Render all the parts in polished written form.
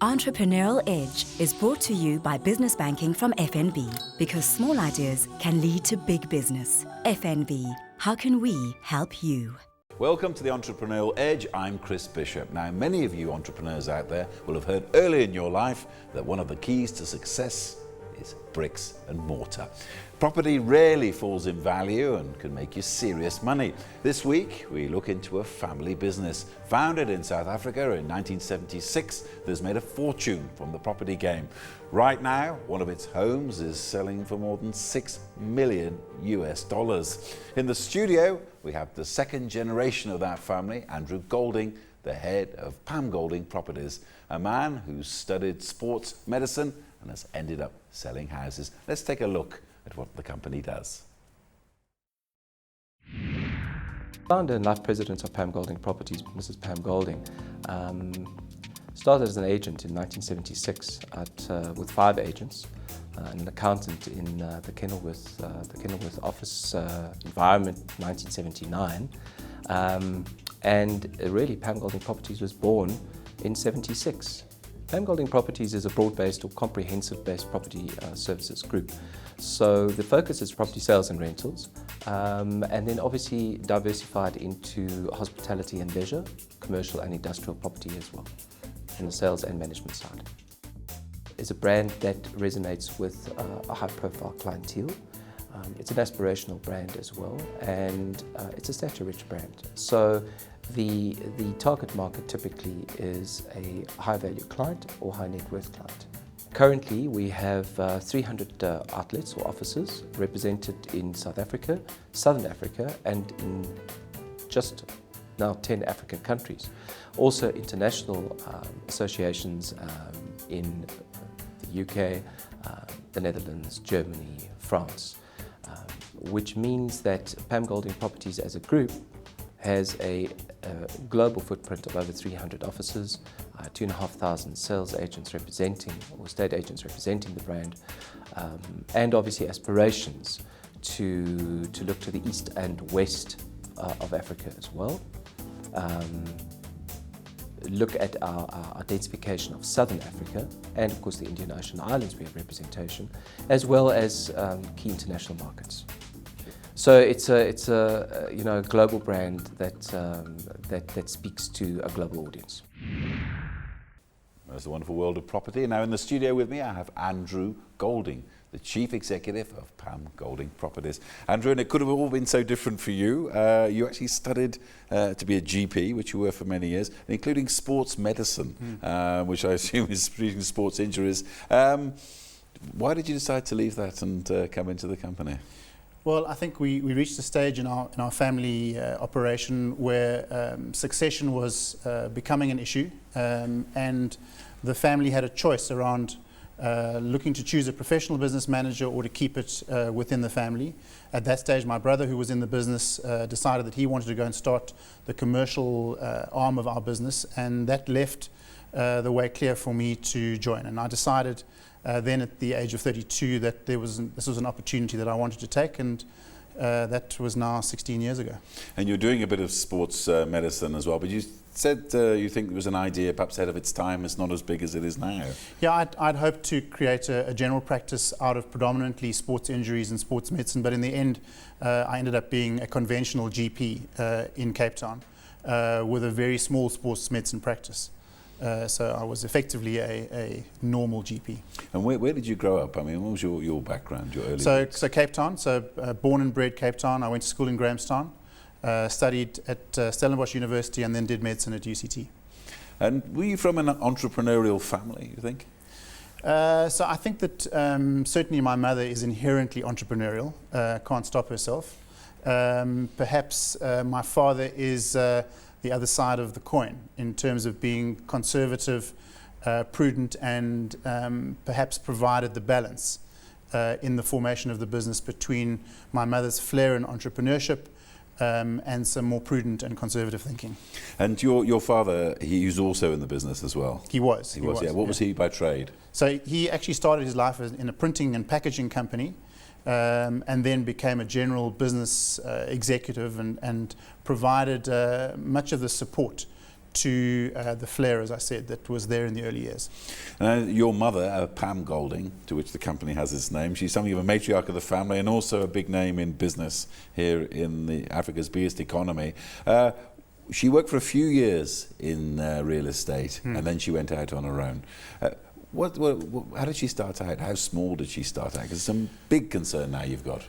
Entrepreneurial Edge is brought to you by Business Banking from FNB, because small ideas can lead to big business. FNB, how can we help you? Welcome to the Entrepreneurial Edge. I'm Chris Bishop. Now, many of you entrepreneurs out there will have heard early in your life that one of the keys to success is bricks and mortar. Property rarely falls in value and can make you serious money. This week, we look into a family business. Founded in South Africa in 1976, that has made a fortune from the property game. Right now, one of its homes is selling for more than $6 million US. In the studio, we have the second generation of that family, Andrew Golding, the head of Pam Golding Properties, a man who studied sports medicine and has ended up selling houses. Let's take a look at what the company does. Founder and life president of Pam Golding Properties, Mrs. Pam Golding, started as an agent in 1976 with 5 agents, and an accountant in the Kenilworth office environment, 1979, and really Pam Golding Properties was born in 76. Pam Golding Properties is a broad-based or comprehensive-based property services group. So the focus is property sales and rentals, and then obviously diversified into hospitality and leisure, commercial and industrial property as well, on the sales and management side. It's a brand that resonates with a high-profile clientele. It's an aspirational brand as well, and it's a stature-rich brand. So the target market typically is a high-value client or high-net-worth client. Currently, we have 300 outlets or offices represented in South Africa, Southern Africa, and in just now 10 African countries. Also international associations in the UK, the Netherlands, Germany, France, which means that Pam Golding Properties as a group has a global footprint of over 300 offices, 2,500 sales agents representing, or estate agents representing the brand, and obviously aspirations to look to the east and west of Africa as well. Look at our densification of Southern Africa, and of course the Indian Ocean Islands we have representation, as well as key international markets. So it's a global brand that speaks to a global audience. That's the wonderful world of property. Now in the studio with me I have Andrew Golding, the Chief Executive of Pam Golding Properties. Andrew, and it could have all been so different for you. You actually studied to be a GP, which you were for many years, including sports medicine, which I assume is treating sports injuries. Why did you decide to leave that and come into the company? Well, I think we reached a stage in our family operation where succession was becoming an issue, and the family had a choice around looking to choose a professional business manager or to keep it within the family. At that stage, my brother, who was in the business, decided that he wanted to go and start the commercial arm of our business, and that left the way clear for me to join. And I decided then at the age of 32 that this was an opportunity that I wanted to take, and that was now 16 years ago. And you're doing a bit of sports medicine as well, but you said you think it was an idea perhaps ahead of its time. It's not as big as it is now. Yeah, I'd hoped to create a general practice out of predominantly sports injuries and sports medicine, but in the end I ended up being a conventional GP in Cape Town with a very small sports medicine practice. So I was effectively a normal GP. And where did you grow up? I mean, what was your background, your early So Cape Town, born and bred Cape Town. I went to school in Grahamstown, studied at Stellenbosch University, and then did medicine at UCT. And were you from an entrepreneurial family, you think? So I think that certainly my mother is inherently entrepreneurial, can't stop herself. Perhaps my father is the other side of the coin in terms of being conservative, prudent, and perhaps provided the balance in the formation of the business between my mother's flair and entrepreneurship and some more prudent and conservative thinking. And your father, he's also in the business as well? He was, yeah. What was he by trade? So he actually started his life in a printing and packaging company, and then became a general business executive and provided much of the support to the flair, as I said, that was there in the early years. Your mother, Pam Golding, to which the company has its name, she's something of a matriarch of the family and also a big name in business here in Africa's biggest economy. She worked for a few years in real estate, and then she went out on her own. How did she start out? How small did she start out? Because it's some big concern now you've got.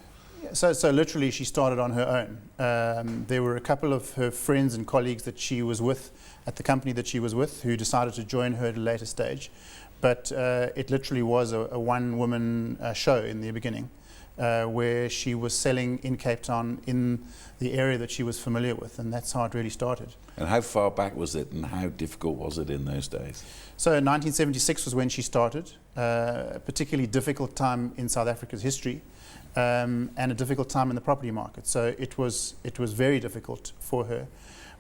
So literally she started on her own. There were a couple of her friends and colleagues that she was with at the company that she was with who decided to join her at a later stage. But it literally was a one-woman show in the beginning, where she was selling in Cape Town in the area that she was familiar with, and that's how it really started. And how far back was it, and how difficult was it in those days? So 1976 was when she started, a particularly difficult time in South Africa's history, and a difficult time in the property market. So it was very difficult for her.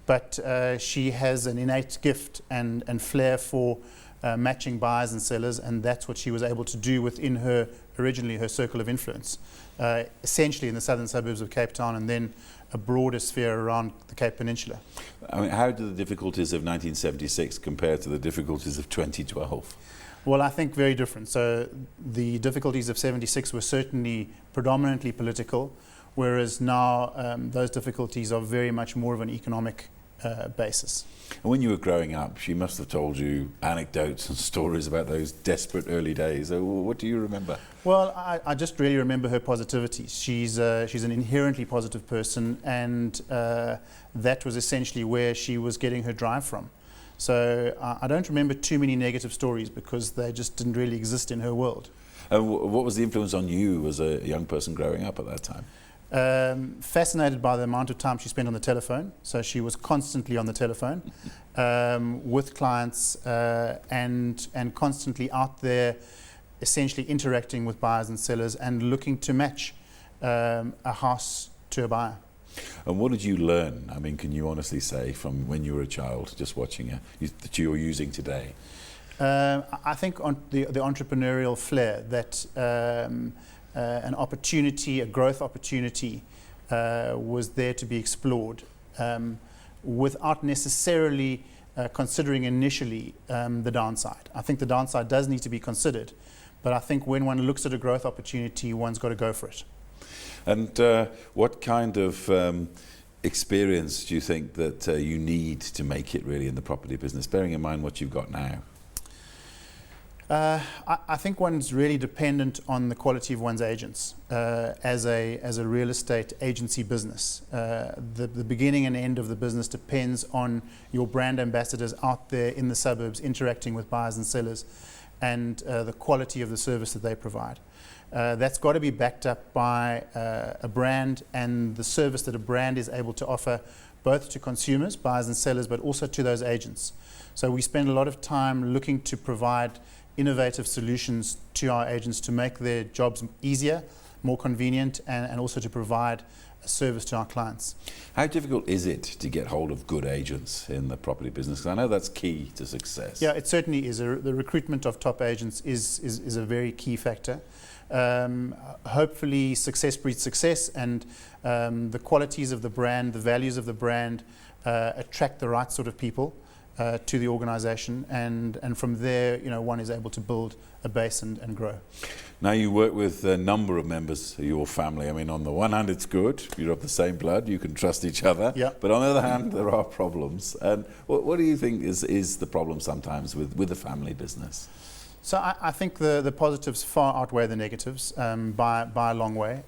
But she has an innate gift and flair for matching buyers and sellers, and that's what she was able to do within originally her circle of influence, essentially in the southern suburbs of Cape Town and then a broader sphere around the Cape Peninsula. I mean, how do the difficulties of 1976 compare to the difficulties of 2012? Well, I think very different. So the difficulties of 76 were certainly predominantly political, whereas now those difficulties are very much more of an economic basis. And when you were growing up, she must have told you anecdotes and stories about those desperate early days. What do you remember? Well, I just really remember her positivity. She's an inherently positive person, and that was essentially where she was getting her drive from. So I don't remember too many negative stories because they just didn't really exist in her world. What was the influence on you as a young person growing up at that time? Fascinated by the amount of time she spent on the telephone. So she was constantly on the telephone with clients and constantly out there, essentially interacting with buyers and sellers and looking to match a house to a buyer. And what did you learn? I mean, can you honestly say from when you were a child, just watching her, that you're using today? I think on the entrepreneurial flair that an opportunity, a growth opportunity, was there to be explored without necessarily considering initially the downside. I think the downside does need to be considered, but I think when one looks at a growth opportunity, one's got to go for it. And what kind of experience do you think that you need to make it really in the property business, bearing in mind what you've got now? I think one's really dependent on the quality of one's agents as a real estate agency business. The beginning and end of the business depends on your brand ambassadors out there in the suburbs interacting with buyers and sellers and the quality of the service that they provide. That's got to be backed up by a brand and the service that a brand is able to offer both to consumers, buyers and sellers, but also to those agents. So we spend a lot of time looking to provide innovative solutions to our agents to make their jobs easier, more convenient, and also to provide a service to our clients. How difficult is it to get hold of good agents in the property business? 'Cause I know that's key to success. Yeah, it certainly is. The recruitment of top agents is a very key factor. Hopefully success breeds success, and the qualities of the brand, the values of the brand attract the right sort of people to the organization, and from there, one is able to build a base and grow. Now you work with a number of members of your family. I mean, on the one hand, it's good. You're of the same blood. You can trust each other. Yeah. But on the other hand, there are problems. And what do you think is the problem sometimes with the family business? So I think the positives far outweigh the negatives by a long way.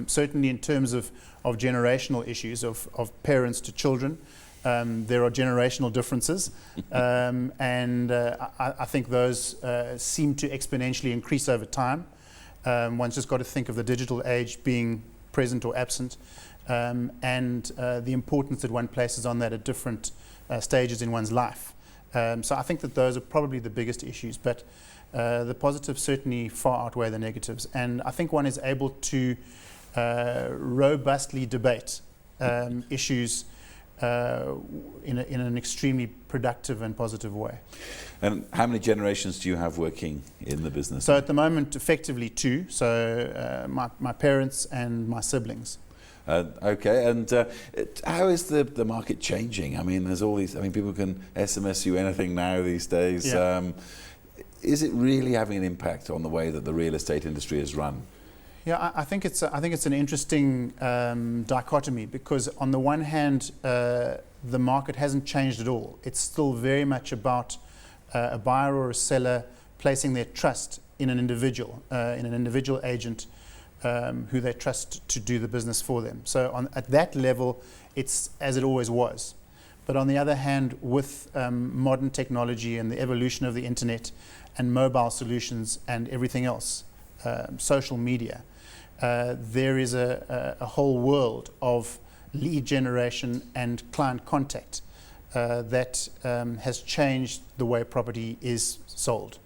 Certainly in terms of generational issues of parents to children, there are generational differences, and I think those seem to exponentially increase over time. One's just got to think of the digital age being present or absent, and the importance that one places on that at different stages in one's life. So I think that those are probably the biggest issues, but the positives certainly far outweigh the negatives. And I think one is able to robustly debate issues in an extremely productive and positive way. And how many generations do you have working in the business? So at the moment, effectively two. So my parents and my siblings. Okay, and how is the market changing? I mean, there's all these. I mean, people can SMS you anything now these days. Yeah. Is it really having an impact on the way that the real estate industry is run? Yeah, I think it's an interesting dichotomy, because on the one hand, the market hasn't changed at all. It's still very much about a buyer or a seller placing their trust in an individual agent who they trust to do the business for them. So at that level, it's as it always was. But on the other hand, with modern technology and the evolution of the internet and mobile solutions and everything else, social media, there is a whole world of lead generation and client contact that has changed the way property is sold.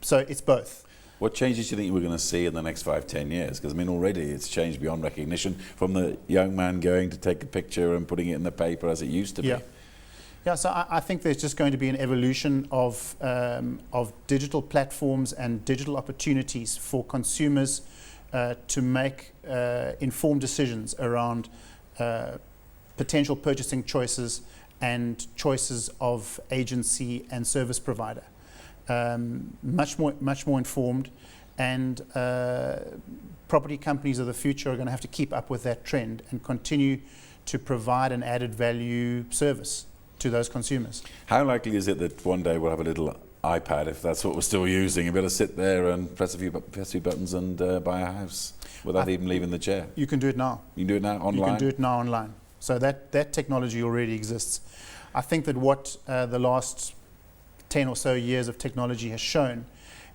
So it's both. What changes do you think we're going to see in the next 5-10 years? Because I mean, already it's changed beyond recognition, from the young man going to take a picture and putting it in the paper as it used to be. Yeah, so I think there's just going to be an evolution of digital platforms and digital opportunities for consumers to make informed decisions around potential purchasing choices and choices of agency and service provider. Much more informed, and property companies of the future are going to have to keep up with that trend and continue to provide an added value service to those consumers. How likely is it that one day we'll have a little iPad, if that's what we're still using, and be able to sit there and press a few buttons and buy a house without even leaving the chair? You can do it now. You can do it now online? You can do it now online. So that technology already exists. I think that what the last 10 or so years of technology has shown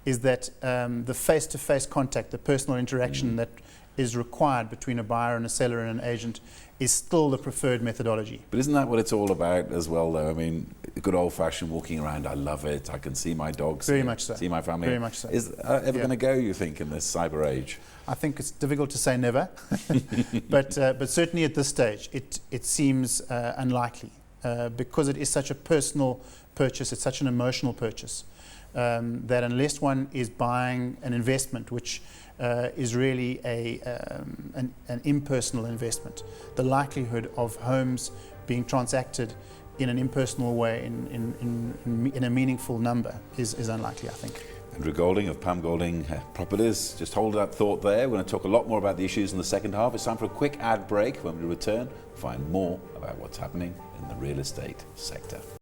is that the face-to-face contact, the personal interaction that is required between a buyer and a seller and an agent is still the preferred methodology. But isn't that what it's all about as well, though? I mean, good old-fashioned walking around, I love it. I can see my dogs. Very much so. See my family. Very much so. Is ever going to go, you think, in this cyber age? I think it's difficult to say never, but certainly at this stage, it seems unlikely because it is such a personal purchase, it's such an emotional purchase, that unless one is buying an investment, which is really an impersonal investment, the likelihood of homes being transacted in an impersonal way in a meaningful number is unlikely, I think. Andrew Golding of Pam Golding Properties. Just hold that thought there. We're going to talk a lot more about the issues in the second half. It's time for a quick ad break. When we return, we'll find more about what's happening in the real estate sector.